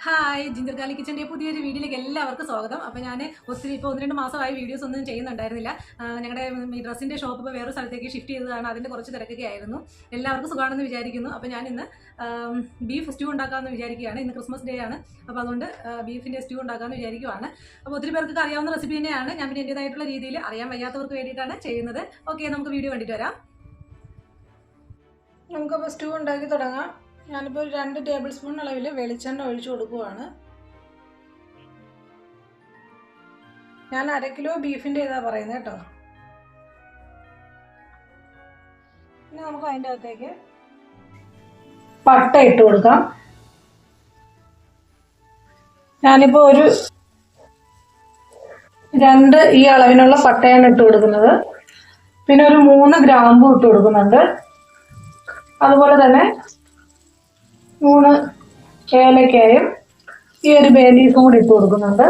Hi, ginger garlic കിച്ചൻ്റെ പുതിയൊരു വീഡിയോയിലേക്ക് എല്ലാവർക്കും സ്വാഗതം. അപ്പോൾ ഞാൻ ഇപ്പോൾ 1-2 മാസമായി വീഡിയോസ് ഒന്നും ചെയ്യുന്നുണ്ടായിരുന്നില്ല. ഞങ്ങളുടെ ഈ ഡ്രസ്സിൻ്റെ ഷോപ്പ് ഇപ്പോൾ വേറെ സ്ഥലത്തേക്ക് ഷിഫ്റ്റ് ചെയ്തതാണ്. അതിൻ്റെ കുറച്ച് തിരക്കൊക്കെ ആയിരുന്നു. എല്ലാവർക്കും സുഖമാണെന്ന് വിചാരിക്കുന്നു. അപ്പോൾ ഞാൻ ഇന്ന് ബീഫ് സ്റ്റൂ ഉണ്ടാക്കാമെന്ന് വിചാരിക്കുകയാണ്. ഇന്ന് ക്രിസ്മസ് ഡേ ആണ്. അപ്പോൾ അതുകൊണ്ട് ബീഫിൻ്റെ സ്റ്റൂ ഉണ്ടാക്കാമെന്ന് വിചാരിക്കുകയാണ്. അപ്പോൾ ഒത്തിരി പേർക്ക് അറിയാവുന്ന റെസിപ്പി തന്നെയാണ്. ഞാൻ പിന്നെ എൻ്റേതായിട്ടുള്ള രീതിയിൽ അറിയാൻ വയ്യാത്തവർക്ക് വേണ്ടിയിട്ടാണ് ചെയ്യുന്നത്. ഓക്കെ, നമുക്ക് വീഡിയോ കണ്ടിട്ട് വരാം. നമുക്കപ്പോൾ സ്റ്റൂ ഉണ്ടാക്കി തുടങ്ങാം. ഞാനിപ്പോൾ 2 ടേബിൾ സ്പൂൺ അളവിൽ വെളിച്ചെണ്ണ ഒഴിച്ചു കൊടുക്കുകയാണ്. ഞാൻ 1/2 കിലോ ബീഫിൻ്റെ ഇതാ പറയുന്നത് കേട്ടോ. പിന്നെ നമുക്ക് അതിൻ്റെ അകത്തേക്ക് പട്ട ഇട്ട് കൊടുക്കാം. ഞാനിപ്പോൾ ഒരു 2 ഈ അളവിനുള്ള പട്ടയാണ് ഇട്ട് കൊടുക്കുന്നത്. പിന്നെ ഒരു 3 ഗ്രാമ്പൂ ഇട്ട് കൊടുക്കുന്നുണ്ട്. അതുപോലെ തന്നെ 3 ഏലക്കായും ഈ ഒരു ബേ ലീഫും കൂടി ഇട്ട് കൊടുക്കുന്നുണ്ട്.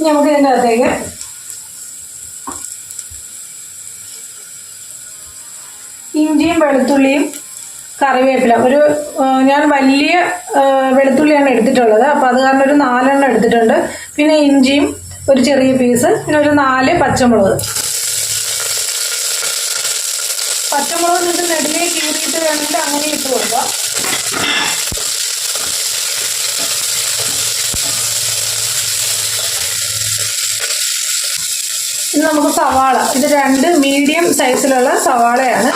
നമുക്ക് ഇതിൻ്റെ അകത്തേക്ക് ഇഞ്ചിയും വെളുത്തുള്ളിയും കറിവേപ്പില ഞാൻ വലിയ വെളുത്തുള്ളിയാണ് എടുത്തിട്ടുള്ളത്. അപ്പോൾ അത് കാരണം ഒരു 4 എണ്ണം എടുത്തിട്ടുണ്ട്. പിന്നെ ഇഞ്ചിയും ഒരു ചെറിയ പീസ്, പിന്നെ ഒരു 4 പച്ചമുളക്. പച്ചമുളക് നിങ്ങൾക്ക് നെടുകെ കീറിയിട്ട് വേണമെങ്കിൽ അങ്ങനെ ഇട്ട് കൊടുക്കാം. ഇനി നമുക്ക് സവാള, ഇത് 2 മീഡിയം സൈസിലുള്ള സവാളയാണ്.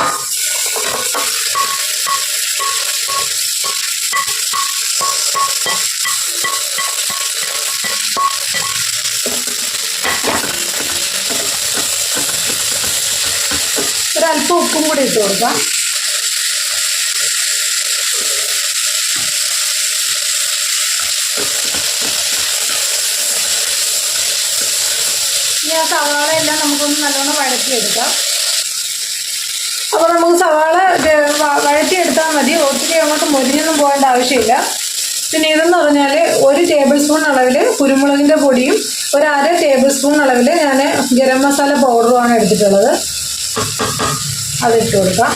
ഒരല്പം ഉപ്പും കൂടി ഇട്ട് കൊടുക്കാം. ഇനി ആ സവാള എല്ലാം നമുക്കൊന്ന് നല്ലോണം വഴറ്റിയെടുക്കാം. അപ്പോൾ നമുക്ക് സവാള വഴറ്റിയെടുത്താൽ മതി, ഒത്തിരി അങ്ങോട്ട് മൊരിഞ്ഞൊന്നും പോകേണ്ട ആവശ്യമില്ല. പിന്നെ ഇതെന്ന് പറഞ്ഞാൽ 1 ടേബിൾ സ്പൂൺ അളവിൽ കുരുമുളകിൻ്റെ പൊടിയും 1/2 ടേബിൾ സ്പൂൺ അളവിൽ ഞാൻ ഗരം മസാല പൗഡറുമാണ് എടുത്തിട്ടുള്ളത്. അതിട്ട് കൊടുക്കാം.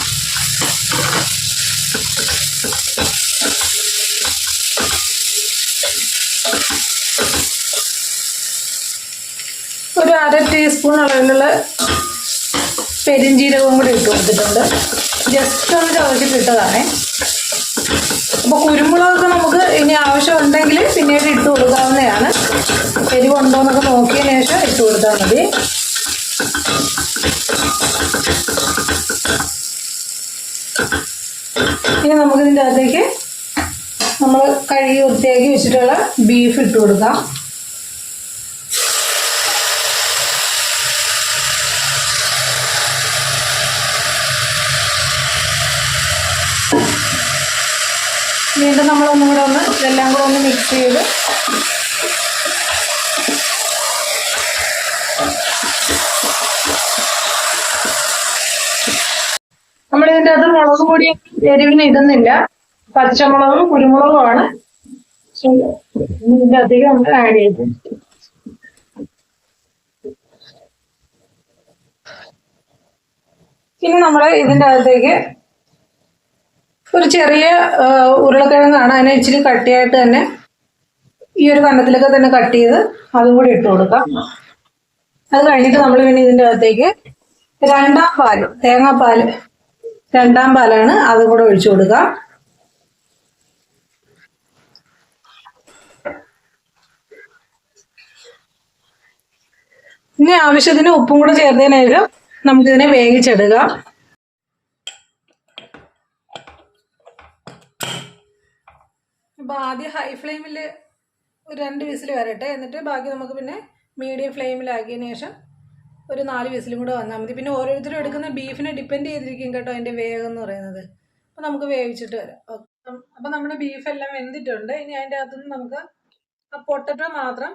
ഒരു 1/2 ടീസ്പൂൺ അളവിലുള്ള പെരിഞ്ജീരകവും കൂടി ഇട്ട് കൊടുത്തിട്ടുണ്ട്. ജസ്റ്റ് ഒന്ന് ചതച്ചിട്ടിട്ടതാണേ. അപ്പോൾ കുരുമുളകൊക്കെ നമുക്ക് ഇനി ആവശ്യമുണ്ടെങ്കിൽ പിന്നീട് ഇട്ട് കൊടുക്കാവുന്നതാണ്. എരിവുണ്ടോ എന്നൊക്കെ നോക്കിയതിന് ശേഷം ഇട്ട് കൊടുത്താൽ മതി. ഇനി നമുക്കിതിൻ്റെ അകത്തേക്ക് നമ്മൾ കഴുകി വൃത്തിയാക്കി വെച്ചിട്ടുള്ള ബീഫ് ഇട്ട് കൊടുക്കാം. വീണ്ടും നമ്മളൊന്നും കൂടെ ഇതെല്ലാം കൂടെ ഒന്ന് മിക്സ് ചെയ്ത് നമ്മളിതിൻ്റെ അകത്ത് മുളക് പൊടി എരിവിന് ഇടുന്നില്ല. പച്ചമുളകും കുരുമുളകുമാണ് ഇതിൻ്റെ അകത്തേക്ക് നമ്മൾ ആഡ് ചെയ്ത്. ഇനി നമ്മൾ ഇതിൻ്റെ അകത്തേക്ക് ഒരു ചെറിയ ഉരുളക്കിഴങ്ങാണ്, അതിനെ ഇച്ചിരി കട്ടിയായിട്ട് തന്നെ ഈ ഒരു കന്നത്തിലൊക്കെ തന്നെ കട്ട് ചെയ്ത് അതും കൂടി ഇട്ട് കൊടുക്കാം. അത് കഴിഞ്ഞിട്ട് നമ്മൾ പിന്നെ ഇതിൻ്റെ അകത്തേക്ക് 2ാം പാല്, തേങ്ങാപ്പാൽ 2ാം പാലാണ്, അതും കൂടെ ഒഴിച്ചു കൊടുക്കാം. ഇനി ആവശ്യത്തിന് ഉപ്പും കൂടെ ചേർത്തതിന് ശേഷം നമുക്കിതിനെ വേവിച്ചെടുക്കാം. അപ്പോൾ ആദ്യം ഹൈ ഫ്ലെയിമിൽ ഒരു 2 വിസിൽ വരട്ടെ. എന്നിട്ട് ബാക്കി നമുക്ക് പിന്നെ മീഡിയം ഫ്ലെയിമിലാക്കിയതിന് ശേഷം ഒരു 4 വിസിലും കൂടെ വന്നാൽ മതി. പിന്നെ ഓരോരുത്തരും എടുക്കുന്ന ബീഫിനെ ഡിപ്പെൻഡ് ചെയ്തിരിക്കും കേട്ടോ അതിൻ്റെ വേഗം എന്ന് പറയുന്നത്. അപ്പോൾ നമുക്ക് വേവിച്ചിട്ട് വരാം. അപ്പോൾ നമ്മുടെ ബീഫെല്ലാം വെന്തിട്ടുണ്ട്. ഇനി അതിൻ്റെ അകത്തുനിന്ന് നമുക്ക് ആ പൊട്ടറ്റോ മാത്രം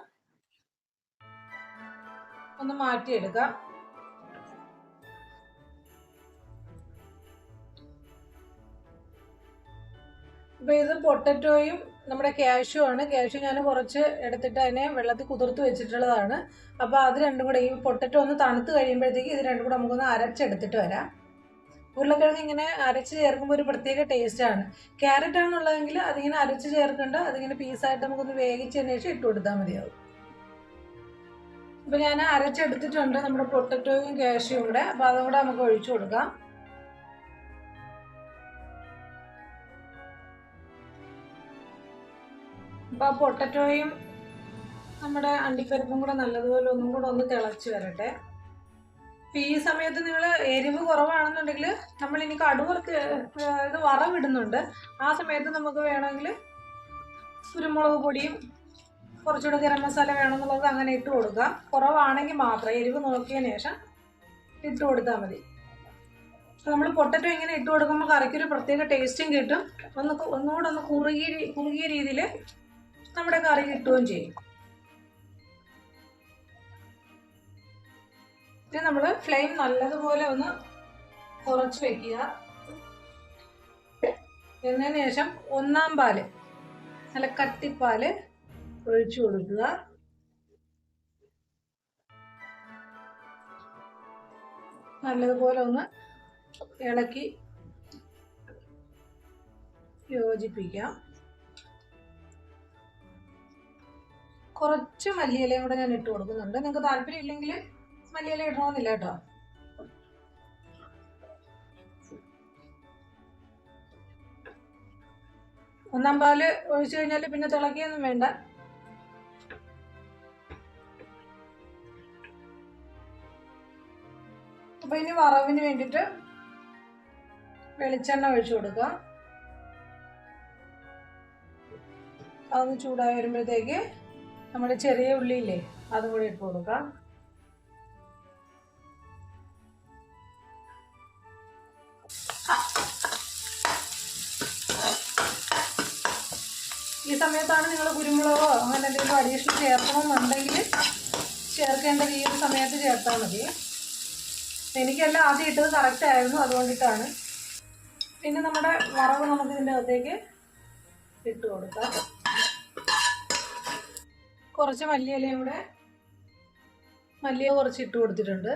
ഒന്ന് മാറ്റിയെടുക്കാം. അപ്പോൾ ഇത് പൊട്ടറ്റോയും നമ്മുടെ കാഷ്യൂ ആണ്. കാഷ്യൂ ഞാൻ കുറച്ച് എടുത്തിട്ട് അതിനെ വെള്ളത്തിൽ കുതിർത്ത് വെച്ചിട്ടുള്ളതാണ്. അപ്പോൾ അത് രണ്ടും കൂടെ, ഈ പൊട്ടറ്റോ ഒന്ന് തണുത്ത് കഴിയുമ്പോഴത്തേക്ക് ഇത് രണ്ടും കൂടെ നമുക്കൊന്ന് അരച്ചെടുത്തിട്ട് വരാം. ഉരുളക്കിഴങ്ങ് ഇങ്ങനെ അരച്ച് ചേർക്കുമ്പോൾ ഒരു പ്രത്യേക ടേസ്റ്റാണ്. ക്യാരറ്റ് ആണെന്നുള്ളതെങ്കിൽ അതിങ്ങനെ അരച്ച് ചേർക്കേണ്ട, അതിങ്ങനെ പീസായിട്ട് നമുക്കൊന്ന് വേവിച്ചതിന് ശേഷം ഇട്ട് കൊടുത്താൽ മതിയാവും. അപ്പോൾ ഞാൻ അരച്ചെടുത്തിട്ടുണ്ട് നമ്മുടെ പൊട്ടറ്റോയും കാഷ്യൂയും കൂടെ. അപ്പോൾ അതും കൂടെ നമുക്ക് ഒഴിച്ചു കൊടുക്കാം. അപ്പോൾ ആ പൊട്ടറ്റോയും നമ്മുടെ അണ്ടിപ്പരിപ്പും കൂടെ നല്ലതുപോലെ ഒന്നും കൂടെ ഒന്ന് തിളച്ച് വരട്ടെ. അപ്പോൾ ഈ സമയത്ത് നിങ്ങൾ എരിവ് കുറവാണെന്നുണ്ടെങ്കിൽ നമ്മളിനി കടുവറുത്ത് ഇത് വറവിടുന്നുണ്ട്. ആ സമയത്ത് നമുക്ക് വേണമെങ്കിൽ കുരുമുളക് പൊടിയും കുറച്ചുകൂടെ ഗരം മസാല വേണമെന്നുള്ളത് അങ്ങനെ ഇട്ട് കൊടുക്കാം. കുറവാണെങ്കിൽ മാത്രം എരിവ് നോക്കിയതിന് ശേഷം ഇട്ട് കൊടുത്താൽ മതി. അപ്പോൾ നമ്മൾ പൊട്ടറ്റോ ഇങ്ങനെ ഇട്ട് കൊടുക്കുമ്പോൾ കറിക്കൊരു പ്രത്യേക ടേസ്റ്റും കിട്ടും. ഒന്നുകൂടെ ഒന്ന് കുറുകിയ രീതിയിൽ നമ്മുടെ കറി കിട്ടുകയും ചെയ്യും. ഇത് നമ്മൾ ഫ്ലെയിം നല്ലതുപോലെ ഒന്ന് കുറച്ച് വെക്കുക. എന്നതിന് ശേഷം 1-ാം പാല്, നല്ല കട്ടിപ്പാല് ഒഴിച്ചു കൊടുക്കുക. നല്ലതുപോലെ ഒന്ന് ഇളക്കി യോജിപ്പിക്കാം. കുറച്ച് മല്ലിയിലയും കൂടെ ഞാൻ ഇട്ട് കൊടുക്കുന്നുണ്ട്. നിങ്ങൾക്ക് താല്പര്യം ഇല്ലെങ്കിൽ മല്ലിയില ഇടണമെന്നില്ല കേട്ടോ. ഒന്നാം പാല് ഒഴിച്ചു കഴിഞ്ഞാൽ പിന്നെ തിളക്കിയൊന്നും വേണ്ട. അപ്പോൾ ഇനി വറവിന് വേണ്ടിയിട്ട് വെളിച്ചെണ്ണ ഒഴിച്ചു കൊടുക്കുക. അതൊന്ന് ചൂടായി വരുമ്പോഴത്തേക്ക് നമ്മുടെ ചെറിയ ഉള്ളിയില്ലേ അതും കൂടി ഇട്ട് കൊടുക്കാം. ഈ സമയത്താണ് നിങ്ങൾ കുരുമുളകോ അങ്ങനെ എന്തെങ്കിലും അഡീഷണൽ ചേർക്കണമെന്നുണ്ടെങ്കിൽ ചേർക്കേണ്ടത് ഈ ഒരു സമയത്ത് ചേർത്താൽ മതി. എനിക്കെല്ലാം ആദ്യം ഇട്ടത് കറക്റ്റ് ആയിരുന്നു, അതുകൊണ്ടിട്ടാണ്. പിന്നെ നമ്മുടെ വറവ് നമുക്ക് ഇതിൻ്റെ അകത്തേക്ക് ഇട്ട് കൊടുക്കാം. കുറച്ച് മല്ലിയിലയും കൂടെ, മല്ലിയില കുറച്ച് ഇട്ട് കൊടുത്തിട്ടുണ്ട്.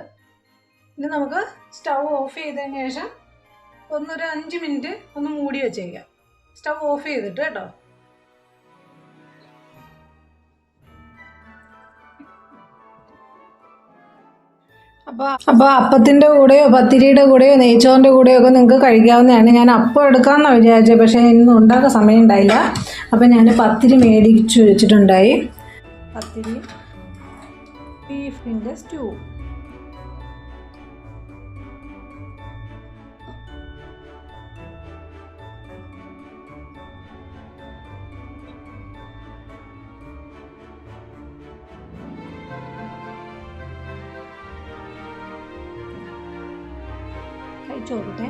ഇനി നമുക്ക് സ്റ്റൗ ഓഫ് ചെയ്തതിന് ശേഷം ഒരു 5 മിനിറ്റ് ഒന്ന് മൂടി വെച്ചേക്കാം. സ്റ്റൗ ഓഫ് ചെയ്തിട്ട് കേട്ടോ. അപ്പോൾ അപ്പത്തിൻ്റെ കൂടെയോ പത്തിരിയുടെ കൂടെയോ നെയ്ച്ചോറിൻ്റെ കൂടെയോ ഒക്കെ നിങ്ങൾക്ക് കഴിക്കാവുന്നതാണ്. ഞാൻ അപ്പം എടുക്കാമെന്നാണ് വിചാരിച്ചത്, പക്ഷേ ഇന്ന് ഉണ്ടാക്കാൻ സമയം ഉണ്ടായില്ല. അപ്പോൾ ഞാൻ പത്തിരി മേടിച്ചു വെച്ചിട്ടുണ്ടായി. പത്തിരി, ബീഫിൻ്റെ സ്റ്റൂ, കഴിച്ചോട്ടെ.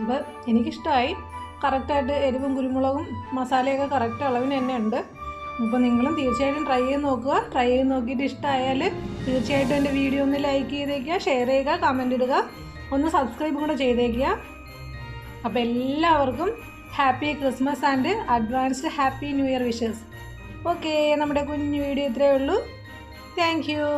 അപ്പോൾ എനിക്കിഷ്ടമായി. കറക്റ്റായിട്ട് എരിവും കുരുമുളകും മസാലയൊക്കെ കറക്റ്റ് അളവിന് തന്നെ ഉണ്ട്. അപ്പോൾ നിങ്ങളും തീർച്ചയായിട്ടും ട്രൈ ചെയ്ത് നോക്കുക. ട്രൈ ചെയ്ത് നോക്കിയിട്ട് ഇഷ്ടമായാൽ തീർച്ചയായിട്ടും എൻ്റെ വീഡിയോ ഒന്ന് ലൈക്ക് ചെയ്തേക്കുക, ഷെയർ ചെയ്യുക, കമൻ്റ് ഇടുക, ഒന്ന് സബ്സ്ക്രൈബും കൂടെ ചെയ്തേക്കുക. അപ്പോൾ എല്ലാവർക്കും happy Christmas and advanced happy new year wishes. Okay, നമ്മുടെ കുഞ്ഞു വീഡിയോ ഇത്രയേ ഉള്ളൂ. Thank you.